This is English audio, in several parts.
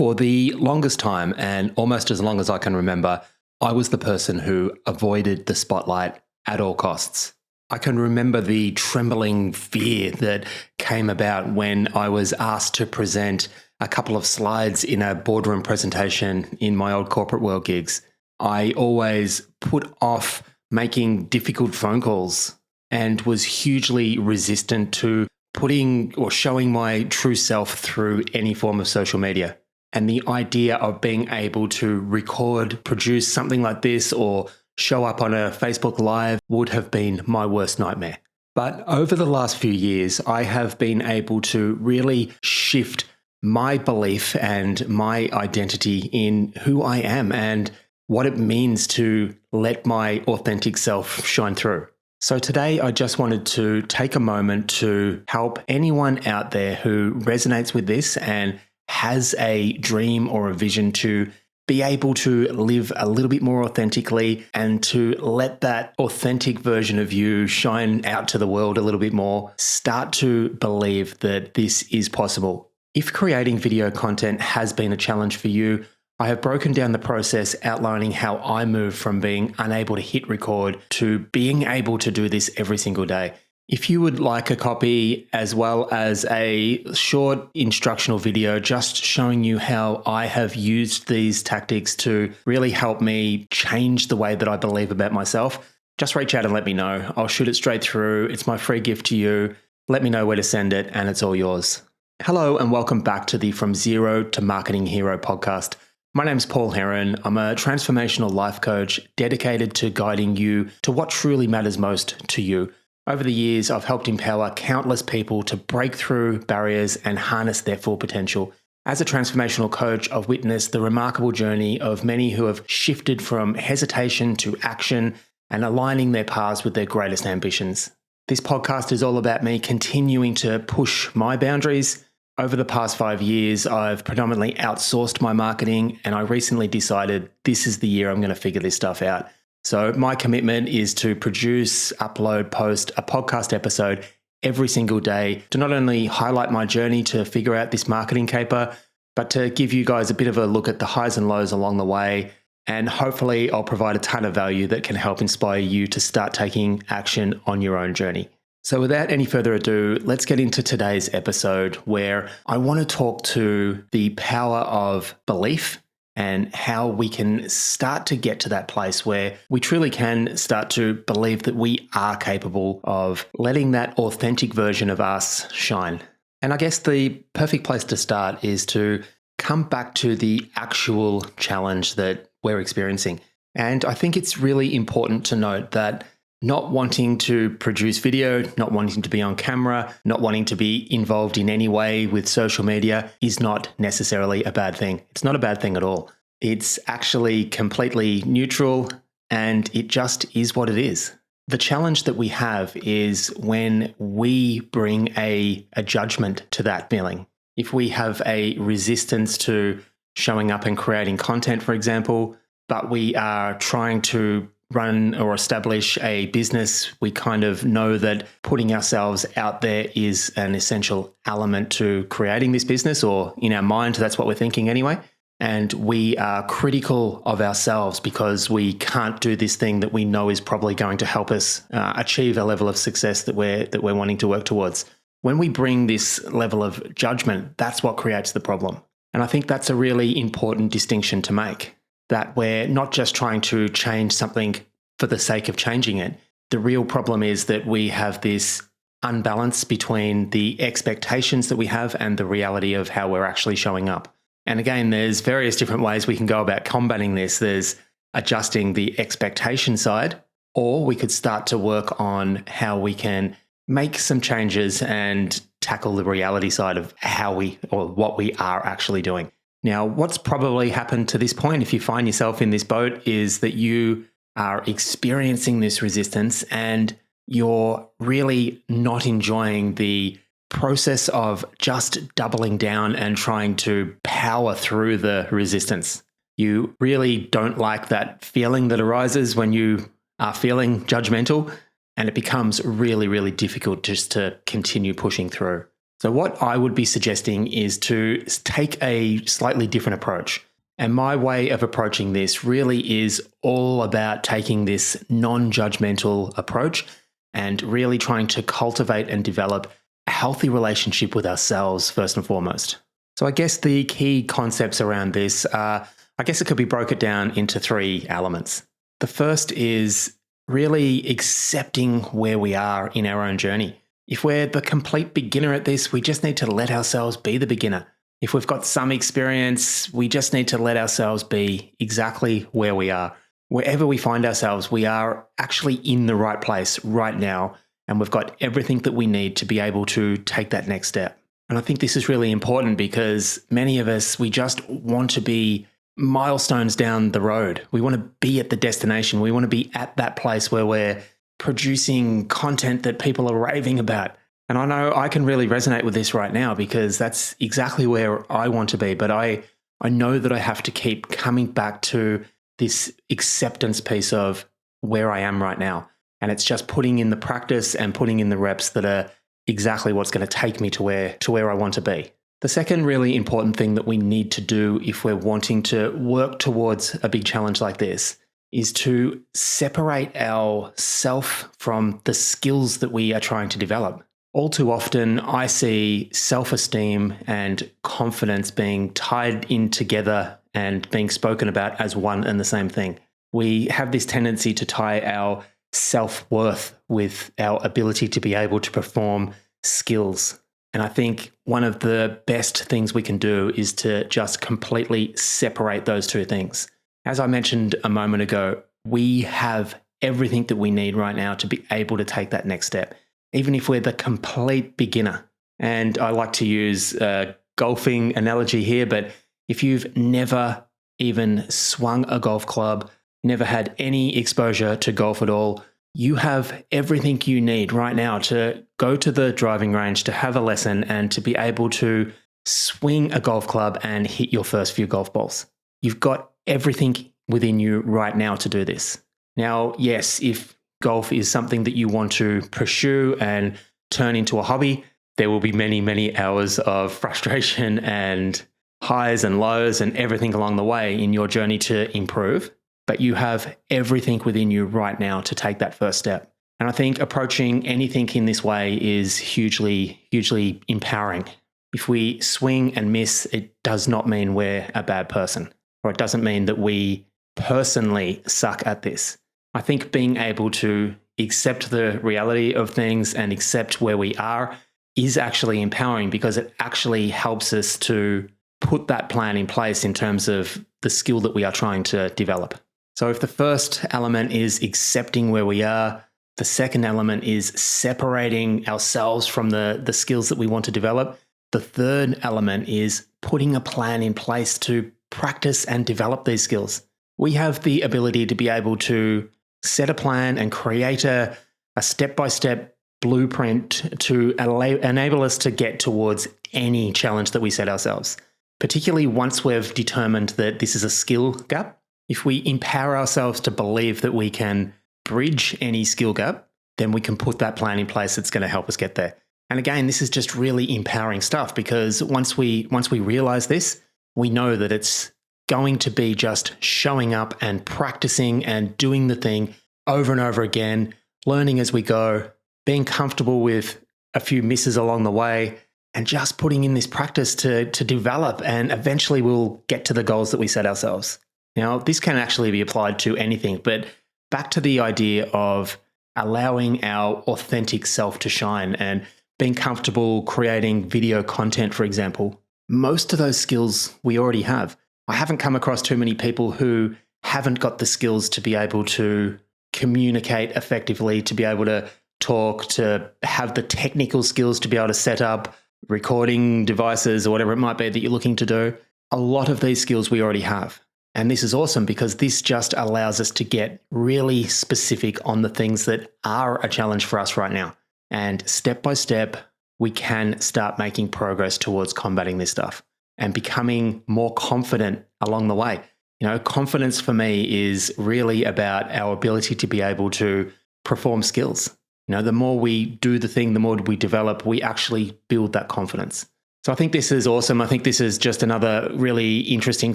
For the longest time, and almost as long as I can remember, I was the person who avoided the spotlight at all costs. I can remember the trembling fear that came about when I was asked to present a couple of slides in a boardroom presentation in my old corporate world gigs. I always put off making difficult phone calls and was hugely resistant to putting or showing my true self through any form of social media. And the idea of being able to record, produce something like this, or show up on a Facebook Live would have been my worst nightmare. But over the last few years, I have been able to really shift my belief and my identity in who I am and what it means to let my authentic self shine through. So today, I just wanted to take a moment to help anyone out there who resonates with this and has a dream or a vision to be able to live a little bit more authentically and to let that authentic version of you shine out to the world a little bit more. Start to believe that this is possible. If creating video content has been a challenge for you, I have broken down the process outlining how I moved from being unable to hit record to being able to do this every single day. If you would like a copy as well as a short instructional video just showing you how I have used these tactics to really help me change the way that I believe about myself, just reach out and let me know. I'll shoot it straight through. It's my free gift to you. Let me know where to send it and it's all yours. Hello and welcome back to the From Zero to Marketing Hero podcast. My name's Paul Heron. I'm a transformational life coach dedicated to guiding you to what truly matters most to you. Over the years, I've helped empower countless people to break through barriers and harness their full potential. As a transformational coach, I've witnessed the remarkable journey of many who have shifted from hesitation to action and aligning their paths with their greatest ambitions. This podcast is all about me continuing to push my boundaries. Over the past 5 years, I've predominantly outsourced my marketing, and I recently decided this is the year I'm going to figure this stuff out. So my commitment is to produce, upload, post a podcast episode every single day to not only highlight my journey to figure out this marketing caper, but to give you guys a bit of a look at the highs and lows along the way. And hopefully I'll provide a ton of value that can help inspire you to start taking action on your own journey. So without any further ado, let's get into today's episode where I want to talk to the power of belief and how we can start to get to that place where we truly can start to believe that we are capable of letting that authentic version of us shine. And I guess the perfect place to start is to come back to the actual challenge that we're experiencing. And I think it's really important to note that not wanting to produce video, not wanting to be on camera, not wanting to be involved in any way with social media is not necessarily a bad thing. It's not a bad thing at all. It's actually completely neutral and it just is what it is. The challenge that we have is when we bring a judgment to that feeling. If we have a resistance to showing up and creating content, for example, but we are trying to run or establish a business, we kind of know that putting ourselves out there is an essential element to creating this business, or in our mind, that's what we're thinking anyway. And we are critical of ourselves because we can't do this thing that we know is probably going to help us achieve a level of success that we're wanting to work towards. When we bring this level of judgment, that's what creates the problem. And I think that's a really important distinction to make. That we're not just trying to change something for the sake of changing it. The real problem is that we have this unbalance between the expectations that we have and the reality of how we're actually showing up. And again, there's various different ways we can go about combating this. There's adjusting the expectation side, or we could start to work on how we can make some changes and tackle the reality side of how we or what we are actually doing. Now, what's probably happened to this point, if you find yourself in this boat, is that you are experiencing this resistance and you're really not enjoying the process of just doubling down and trying to power through the resistance. You really don't like that feeling that arises when you are feeling judgmental, and it becomes really, really difficult just to continue pushing through. So what I would be suggesting is to take a slightly different approach. And my way of approaching this really is all about taking this non-judgmental approach and really trying to cultivate and develop a healthy relationship with ourselves first and foremost. So I guess the key concepts around this are, I guess it could be broken down into 3 elements. The first is really accepting where we are in our own journey. If we're the complete beginner at this, we just need to let ourselves be the beginner. If we've got some experience, we just need to let ourselves be exactly where we are. Wherever we find ourselves, we are actually in the right place right now, and we've got everything that we need to be able to take that next step. And I think this is really important because many of us, we just want to be milestones down the road. We want to be at the destination. We want to be at that place where we're producing content that people are raving about. And I know I can really resonate with this right now because that's exactly where I want to be. But I know that I have to keep coming back to this acceptance piece of where I am right now. And it's just putting in the practice and putting in the reps that are exactly what's going to take me to where I want to be. The second really important thing that we need to do if we're wanting to work towards a big challenge like this is to separate our self from the skills that we are trying to develop. All too often, I see self-esteem and confidence being tied in together and being spoken about as one and the same thing. We have this tendency to tie our self-worth with our ability to be able to perform skills. And I think one of the best things we can do is to just completely separate those 2 things. As I mentioned a moment ago, we have everything that we need right now to be able to take that next step, even if we're the complete beginner. And I like to use a golfing analogy here, but if you've never even swung a golf club, never had any exposure to golf at all, you have everything you need right now to go to the driving range, to have a lesson, and to be able to swing a golf club and hit your first few golf balls. You've got everything within you right now to do this. Now, yes, if golf is something that you want to pursue and turn into a hobby, there will be many, many hours of frustration and highs and lows and everything along the way in your journey to improve. But you have everything within you right now to take that first step. And I think approaching anything in this way is hugely, hugely empowering. If we swing and miss, it does not mean we're a bad person, or it doesn't mean that we personally suck at this. I think being able to accept the reality of things and accept where we are is actually empowering because it actually helps us to put that plan in place in terms of the skill that we are trying to develop. So if the first element is accepting where we are, the second element is separating ourselves from the skills that we want to develop. The third element is putting a plan in place to practice and develop these skills. We have the ability to be able to set a plan and create a step-by-step blueprint to enable us to get towards any challenge that we set ourselves, particularly once we've determined that this is a skill gap. If we empower ourselves to believe that we can bridge any skill gap, then we can put that plan in place that's going to help us get there. And again, this is just really empowering stuff because once we realize this, we know that it's going to be just showing up and practicing and doing the thing over and over again, learning as we go, being comfortable with a few misses along the way, and just putting in this practice to develop, and eventually we'll get to the goals that we set ourselves. Now, this can actually be applied to anything, but back to the idea of allowing our authentic self to shine and being comfortable creating video content, for example. Most of those skills we already have. I haven't come across too many people who haven't got the skills to be able to communicate effectively, to be able to talk, to have the technical skills to be able to set up recording devices or whatever it might be that you're looking to do. A lot of these skills we already have. And this is awesome because this just allows us to get really specific on the things that are a challenge for us right now. And step by step, we can start making progress towards combating this stuff and becoming more confident along the way. You know, confidence for me is really about our ability to be able to perform skills. The more we do the thing, the more we develop, we actually build that confidence. So I think this is awesome. I think this is just another really interesting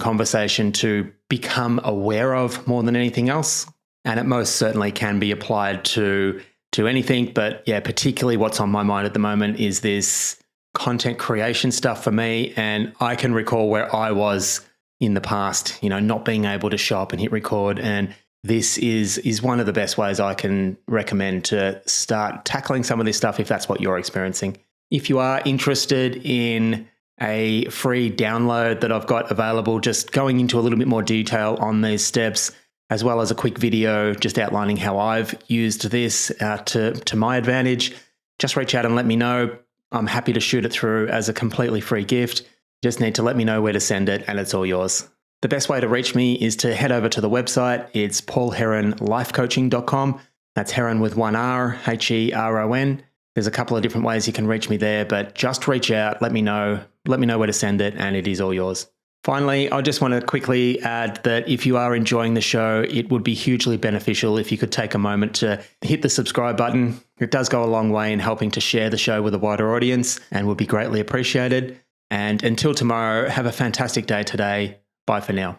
conversation to become aware of more than anything else. And it most certainly can be applied to anything. But yeah, particularly what's on my mind at the moment is this content creation stuff for me. And I can recall where I was in the past, not being able to show up and hit record. And this is one of the best ways I can recommend to start tackling some of this stuff if that's what you're experiencing. If you are interested in a free download that I've got available, just going into a little bit more detail on these steps, as well as a quick video just outlining how I've used this to my advantage, just reach out and let me know. I'm happy to shoot it through as a completely free gift. Just need to let me know where to send it and it's all yours. The best way to reach me is to head over to the website. It's paulheronlifecoaching.com. That's Heron with one R, Heron. There's a couple of different ways you can reach me there, but just reach out, let me know where to send it, and it is all yours. Finally, I just want to quickly add that if you are enjoying the show, it would be hugely beneficial if you could take a moment to hit the subscribe button. It does go a long way in helping to share the show with a wider audience and would be greatly appreciated. And until tomorrow, have a fantastic day today. Bye for now.